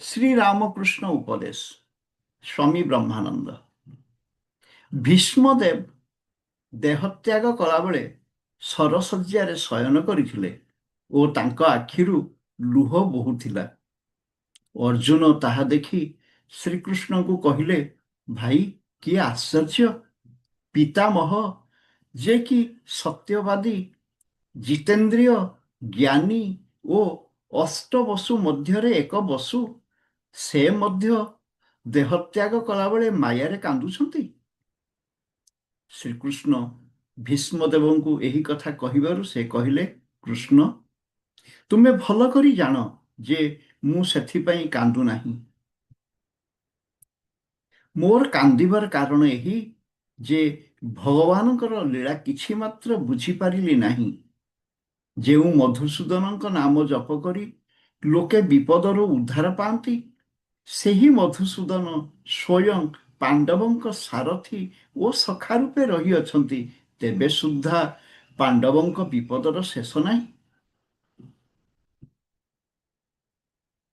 ଶ୍ରୀରାମକୃଷ୍ଣ ଉପଦେଶ ସ୍ୱାମୀ ବ୍ରହ୍ମାନନ୍ଦ। ଭୀଷ୍ମଦେବ ଦେହତ୍ୟାଗ କଲାବେଳେ ସରଶଯ୍ୟାରେ ଶୟନ କରିଥିଲେ ଓ ତାଙ୍କ ଆଖିରୁ ଲୁହ ବହୁଥିଲା। ଅର୍ଜୁନ ତାହା ଦେଖି ଶ୍ରୀକୃଷ୍ଣଙ୍କୁ କହିଲେ, ଭାଇ, କି ଆଶ୍ଚର୍ଯ୍ୟ! ପିତାମହ, ଯେ କି ସତ୍ୟବାଦୀ, ଜିତେନ୍ଦ୍ରିୟ, ଜ୍ଞାନୀ ଓ ଅଷ୍ଟବସୁ ମଧ୍ୟରେ ଏକ ବସୁ, ସେ ମଧ୍ୟ ଦେହତ୍ୟାଗ କଲାବେଳେ ମାୟାରେ କାନ୍ଦୁଛନ୍ତି। ଶ୍ରୀକୃଷ୍ଣ ଭୀଷ୍ମଦେବଙ୍କୁ ଏହି କଥା କହିବାରୁ ସେ କହିଲେ, କୃଷ୍ଣ, ତୁମେ ଭଲ କରି ଜାଣ ଯେ ମୁଁ ସେଥିପାଇଁ କାନ୍ଦୁ ନାହିଁ। ମୋର କାନ୍ଦିବାର କାରଣ ଏହି ଯେ ଭଗବାନଙ୍କର ଲୀଳା କିଛି ମାତ୍ର ବୁଝିପାରିଲି ନାହିଁ। ଯେଉଁ ମଧୁସୂଦନଙ୍କ ନାମ ଜପ କରି ଲୋକେ ବିପଦରୁ ଉଦ୍ଧାର ପାଆନ୍ତି, ସେହି ମଧୁସୂଦନ ସ୍ୱୟଂ ପାଣ୍ଡବଙ୍କ ସାରଥୀ ଓ ସଖା ରୂପେ ରହିଅଛନ୍ତି। ତେବେ ସୁଦ୍ଧା ପାଣ୍ଡବଙ୍କ ବିପଦର ଶେଷ ନାହିଁ।